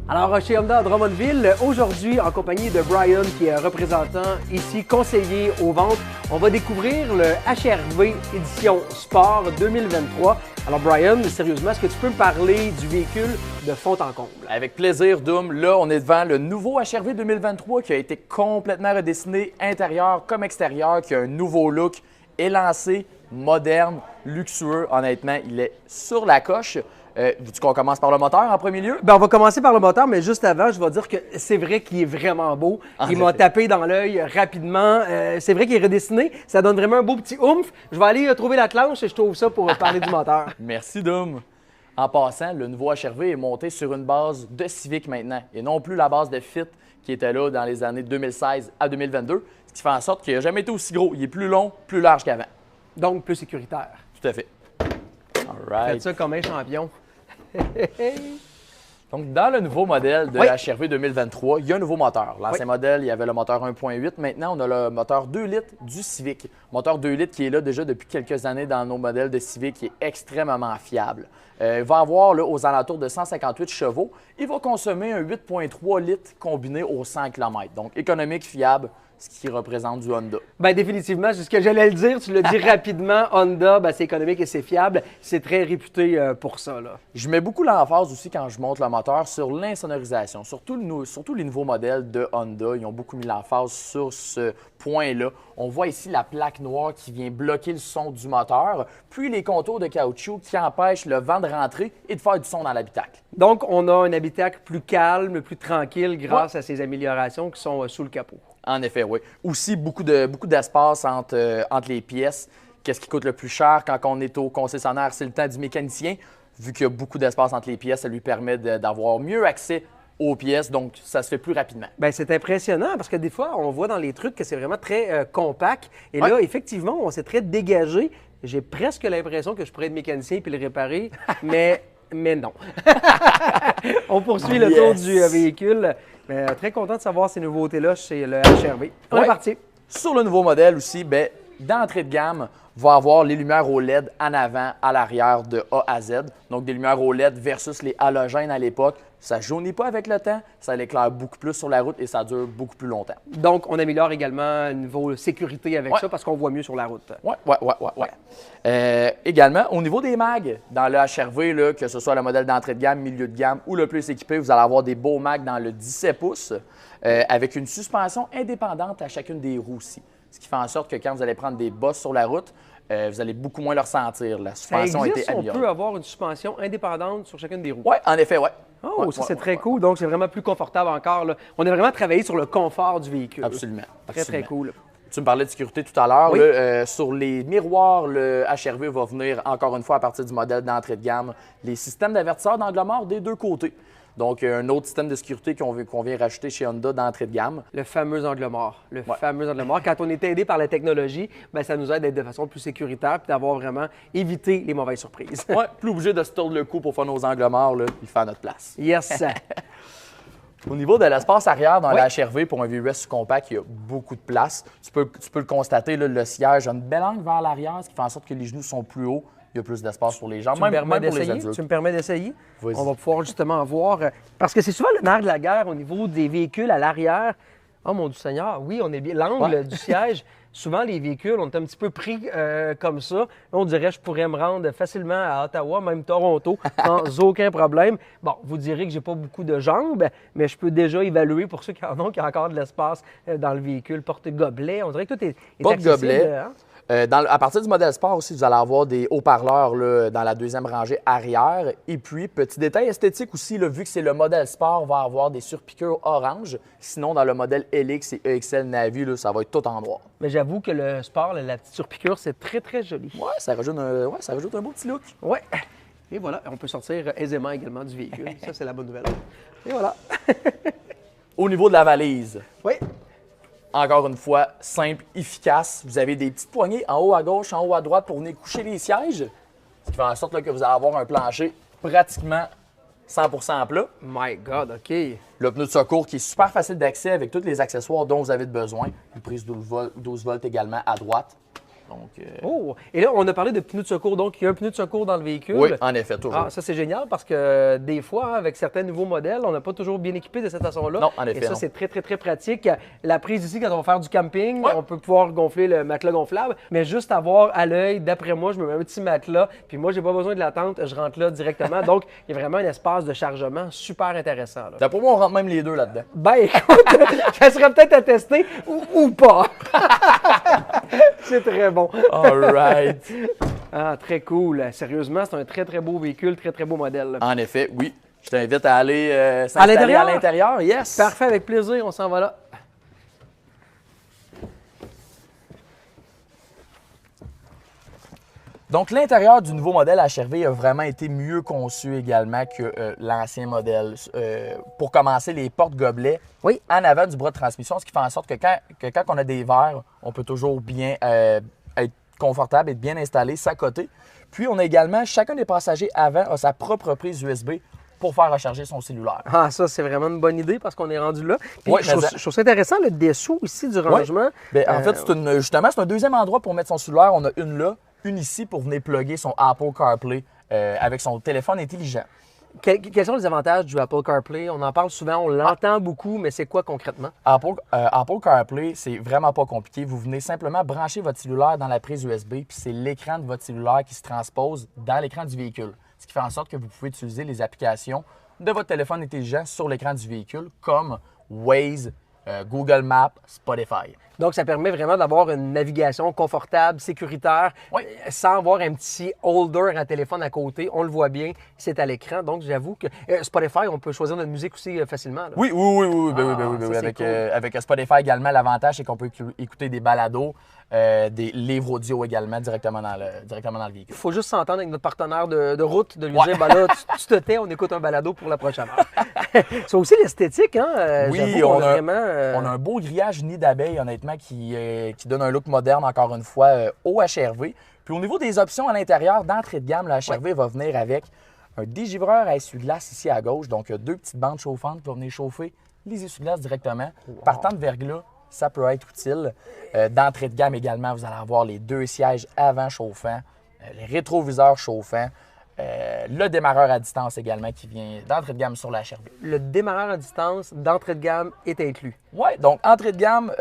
Alors, chez Honda à Drummondville, aujourd'hui, en compagnie de Brian, qui est représentant ici, conseiller aux ventes, on va découvrir le HR-V édition Sport 2023. Alors, Brian, sérieusement, est-ce que tu peux me parler du véhicule de fond en comble? Avec plaisir, Doom. Là, on est devant le nouveau HR-V 2023 qui a été complètement redessiné, intérieur comme extérieur, qui a un nouveau look élancé, moderne, luxueux. Honnêtement, il est sur la coche. Veux-tu qu'on commence par le moteur en premier lieu? Ben, on va commencer par le moteur, mais juste avant, je vais dire que c'est vrai qu'il est vraiment beau. Il m'a tapé dans l'œil rapidement. C'est vrai qu'il est redessiné. Ça donne vraiment un beau petit oomph. Je vais aller trouver la planche et je trouve ça pour parler du moteur. Merci, Doom. En passant, le nouveau HR-V est monté sur une base de Civic maintenant et non plus la base de Fit qui était là dans les années 2016 à 2022, ce qui fait en sorte qu'il n'a jamais été aussi gros. Il est plus long, plus large qu'avant. Donc, plus sécuritaire. Tout à fait. All right. Faites ça comme un champion. Donc, dans le nouveau modèle de HR-V 2023, il y a un nouveau moteur. L'ancien modèle, il y avait le moteur 1.8. Maintenant, on a le moteur 2 litres du Civic. Moteur 2 litres qui est là déjà depuis quelques années dans nos modèles de Civic, qui est extrêmement fiable. Il va avoir là, aux alentours de 158 chevaux. Il va consommer un 8.3 litres combiné aux 100 km. Donc, économique, fiable, ce qui représente du Honda. Bien, définitivement, c'est ce que j'allais le dire. Tu l'as dit rapidement. Honda, ben, c'est économique et c'est fiable. C'est très réputé pour ça, là. Je mets beaucoup l'emphase aussi quand je monte le moteur sur l'insonorisation. Surtout les nouveaux modèles de Honda, ils ont beaucoup mis l'emphase sur ce point-là. On voit ici la plaque noire qui vient bloquer le son du moteur, puis les contours de caoutchouc qui empêchent le vent de rentrer et de faire du son dans l'habitacle. Donc, on a un habitacle plus calme, plus tranquille grâce à ces améliorations qui sont sous le capot. En effet, oui. Aussi, beaucoup d'espace entre les pièces. Qu'est-ce qui coûte le plus cher quand on est au concessionnaire? C'est le temps du mécanicien. Vu qu'il y a beaucoup d'espace entre les pièces, ça lui permet d'avoir mieux accès aux pièces, donc ça se fait plus rapidement. Bien, c'est impressionnant parce que des fois, on voit dans les trucs que c'est vraiment très compact. Et là, effectivement, on s'est très dégagé. J'ai presque l'impression que je pourrais être mécanicien puis le réparer, mais non. On poursuit le tour du véhicule. Très content de savoir ces nouveautés-là chez le HR-V. On est parti. Sur le nouveau modèle aussi, bien, d'entrée de gamme, va avoir les lumières OLED en avant, à l'arrière de A à Z. Donc, des lumières OLED versus les halogènes à l'époque. Ça ne jaunit pas avec le temps, ça l'éclaire beaucoup plus sur la route et ça dure beaucoup plus longtemps. Donc, on améliore également le niveau sécurité avec ça parce qu'on voit mieux sur la route. Oui. Également, au niveau des mags, dans le HR-V, là, que ce soit le modèle d'entrée de gamme, milieu de gamme ou le plus équipé, vous allez avoir des beaux mags dans le 17 pouces avec une suspension indépendante à chacune des roues aussi. Ce qui fait en sorte que quand vous allez prendre des bosses sur la route, vous allez beaucoup moins le ressentir. La suspension a été améliorée. On peut avoir une suspension indépendante sur chacune des roues. Oui, en effet, oui. Oh, ça, c'est très cool. Donc, c'est vraiment plus confortable encore, là. On a vraiment travaillé sur le confort du véhicule. Absolument. Très cool. Tu me parlais de sécurité tout à l'heure. Oui. Sur les miroirs, le HR-V va venir, encore une fois, à partir du modèle d'entrée de gamme, les systèmes d'avertisseurs d'angle mort des deux côtés. Donc, un autre système de sécurité qu'on vient rajouter chez Honda d'entrée de gamme. Le fameux angle mort. Le fameux angle mort. Quand on est aidé par la technologie, bien, ça nous aide d'être de façon plus sécuritaire et d'avoir vraiment évité les mauvaises surprises. Oui, plus obligé de se tordre le cou pour faire nos angles morts, là, puis faire notre place. Yes! Au niveau de l'espace arrière dans la HR-V pour un VUS compact, il y a beaucoup de place. Tu peux le constater, là, le siège a une belle angle vers l'arrière, ce qui fait en sorte que les genoux sont plus hauts. Il y a plus d'espace pour les jambes, même pour les adultes. Tu me permets d'essayer? On va pouvoir justement voir. Parce que c'est souvent le nerf de la guerre au niveau des véhicules à l'arrière. Oh mon Dieu Seigneur, oui, on est bien. L'angle du siège, souvent les véhicules, on est un petit peu pris comme ça. On dirait que je pourrais me rendre facilement à Ottawa, même Toronto, sans aucun problème. Bon, vous direz que j'ai pas beaucoup de jambes, mais je peux déjà évaluer pour ceux qui en ont, qu'il y a encore de l'espace dans le véhicule. Porte-gobelet, on dirait que tout est pas accessible. De gobelet. À partir du modèle Sport aussi, vous allez avoir des haut-parleurs là, dans la deuxième rangée arrière. Et puis, petit détail esthétique aussi, là, vu que c'est le modèle Sport, on va avoir des surpiqûres orange. Sinon, dans le modèle LX et EXL Navy, là, ça va être tout en noir. Mais j'avoue que le Sport, la petite surpiqûre, c'est très, très joli. Oui, ça rajoute un beau petit look. Oui. Et voilà, on peut sortir aisément également du véhicule. Ça, c'est la bonne nouvelle. Et voilà. Au niveau de la valise. Oui. Encore une fois, simple, efficace. Vous avez des petites poignées en haut à gauche, en haut à droite pour venir coucher les sièges. Ce qui fait en sorte là, que vous allez avoir un plancher pratiquement 100% plat. My God, OK. Le pneu de secours qui est super facile d'accès avec tous les accessoires dont vous avez besoin. Une prise 12 volts également à droite. Donc, Oh! Et là, on a parlé de pneus de secours. Donc, il y a un pneu de secours dans le véhicule. Oui, en effet, toujours. Ah, ça, c'est génial parce que des fois, avec certains nouveaux modèles, on n'a pas toujours bien équipé de cette façon-là. Non, en effet. Et ça, non. c'est très, très, très pratique. La prise ici, quand on va faire du camping, Ouais. on peut pouvoir gonfler le matelas gonflable. Mais juste avoir à l'œil, d'après moi, je me mets un petit matelas. Puis moi, j'ai pas besoin de la tente. Je rentre là directement. Donc, il y a vraiment un espace de chargement super intéressant. Là. Pour moi, on rentre même les deux là-dedans. Ben, écoute, ça serait peut-être à tester ou pas. C'est très bon. All right. Ah, très cool. Sérieusement, c'est un très, très beau véhicule, très, très beau modèle. Là. En effet, oui. Je t'invite à aller s'installer à l'intérieur. Yes. Parfait, avec plaisir. On s'en va là. Donc, l'intérieur du nouveau modèle HR-V a vraiment été mieux conçu également que l'ancien modèle. Pour commencer, les portes-gobelets Oui. en avant du bras de transmission, ce qui fait en sorte que quand on a des verres, on peut toujours bien être confortable, être bien installé, s'accoter. Puis, on a également, chacun des passagers avant a sa propre prise USB pour faire recharger son cellulaire. Ah, ça, c'est vraiment une bonne idée parce qu'on est rendu là. Puis, Ouais, je trouve ça intéressant, le dessous ici du rangement. Bien, en fait, justement, c'est un deuxième endroit pour mettre son cellulaire. On a une là, une ici pour venir plugger son Apple CarPlay avec son téléphone intelligent. Quels sont les avantages du Apple CarPlay? On en parle souvent, on l'entend beaucoup, mais c'est quoi concrètement? Apple CarPlay, c'est vraiment pas compliqué. Vous venez simplement brancher votre cellulaire dans la prise USB, puis c'est l'écran de votre cellulaire qui se transpose dans l'écran du véhicule. Ce qui fait en sorte que vous pouvez utiliser les applications de votre téléphone intelligent sur l'écran du véhicule, comme Waze, Google Maps, Spotify. Donc, ça permet vraiment d'avoir une navigation confortable, sécuritaire, Oui. sans avoir un petit holder à téléphone à côté. On le voit bien, c'est à l'écran. Donc, j'avoue que Spotify, on peut choisir notre musique aussi facilement. Là. Oui. Ça, c'est cool. Avec Spotify également, l'avantage, c'est qu'on peut écouter des balados, des livres audio également directement dans le véhicule. Il faut juste s'entendre avec notre partenaire de route, de lui dire, ben là, tu te tais, on écoute un balado pour la prochaine heure. C'est aussi l'esthétique, hein? Oui, on a vraiment... un beau grillage nid d'abeilles, honnêtement, qui donne un look moderne, encore une fois, au HR-V. Puis au niveau des options à l'intérieur, d'entrée de gamme, le HR-V va venir avec un dégivreur à essuie-glace ici à gauche, donc deux petites bandes chauffantes qui vont venir chauffer les essuie-glaces directement. Wow. Partant de verglas, ça peut être utile. D'entrée de gamme également, vous allez avoir les deux sièges avant chauffants, les rétroviseurs chauffants, le démarreur à distance également qui vient d'entrée de gamme sur la HR-V. Le démarreur à distance d'entrée de gamme est inclus. Oui, donc entrée de gamme,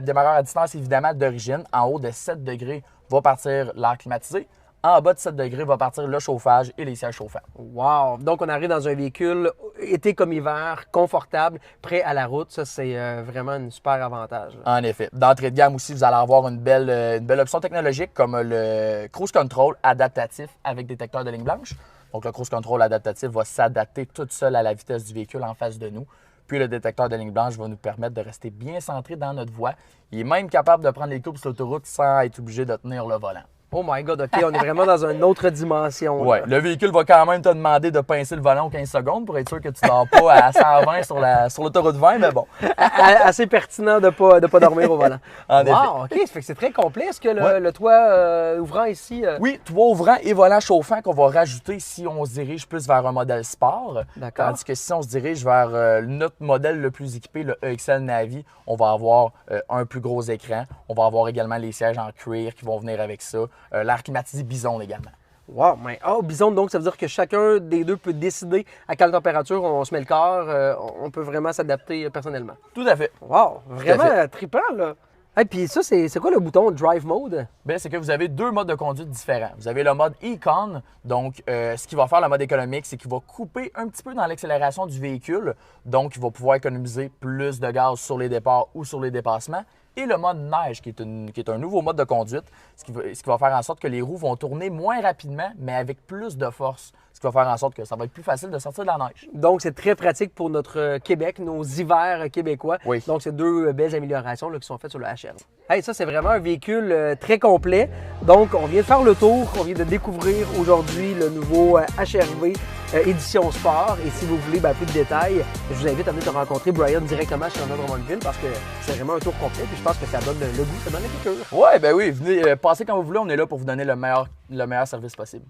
démarreur à distance évidemment d'origine. En haut de 7 degrés va partir l'air climatisé. En bas de 7 degrés va partir le chauffage et les sièges chauffants. Wow! Donc, on arrive dans un véhicule, été comme hiver, confortable, prêt à la route. Ça, c'est vraiment un super avantage. Là. En effet. D'entrée de gamme aussi, vous allez avoir une belle option technologique comme le Cruise Control adaptatif avec détecteur de ligne blanche. Donc, le Cruise Control adaptatif va s'adapter tout seul à la vitesse du véhicule en face de nous. Puis, le détecteur de ligne blanche va nous permettre de rester bien centré dans notre voie. Il est même capable de prendre les courbes sur l'autoroute sans être obligé de tenir le volant. Oh my God, OK, on est vraiment dans une autre dimension. Oui, le véhicule va quand même te demander de pincer le volant aux 15 secondes pour être sûr que tu ne dors pas à 120 sur l'autoroute 20, mais bon. Assez pertinent de ne pas dormir au volant. En effet. Wow, OK, ça fait que c'est très complet. Est-ce que le toit ouvrant ici... Oui, toit ouvrant et volant chauffant qu'on va rajouter si on se dirige plus vers un modèle sport. D'accord. Tandis que si on se dirige vers notre modèle le plus équipé, le EXL Navi, on va avoir un plus gros écran. On va avoir également les sièges en cuir qui vont venir avec ça. L'air climatisé Bison également. Wow, mais Bison, donc ça veut dire que chacun des deux peut décider à quelle température on se met le corps. On peut vraiment s'adapter personnellement. Tout à fait. Wow, vraiment trippant, là. Et puis ça, c'est quoi le bouton Drive Mode? Bien, c'est que vous avez deux modes de conduite différents. Vous avez le mode Econ, donc ce qui va faire le mode économique, c'est qu'il va couper un petit peu dans l'accélération du véhicule, donc il va pouvoir économiser plus de gaz sur les départs ou sur les dépassements. Et le mode neige, qui est un nouveau mode de conduite, ce qui va faire en sorte que les roues vont tourner moins rapidement, mais avec plus de force. Ce qui va faire en sorte que ça va être plus facile de sortir de la neige. Donc, c'est très pratique pour notre Québec, nos hivers québécois. Oui. Donc, c'est deux belles améliorations là, qui sont faites sur le HR. Hey, ça, c'est vraiment un véhicule très complet. Donc, on vient de faire le tour. On vient de découvrir aujourd'hui le nouveau HR-V édition sport. Et si vous voulez plus de détails, je vous invite à venir te rencontrer Brian directement chez Honda Drummondville parce que c'est vraiment un tour complet. Puis je pense que ça donne le goût, ça donne la piqûre. Oui, ben oui. Venez passer quand vous voulez. On est là pour vous donner le meilleur service possible.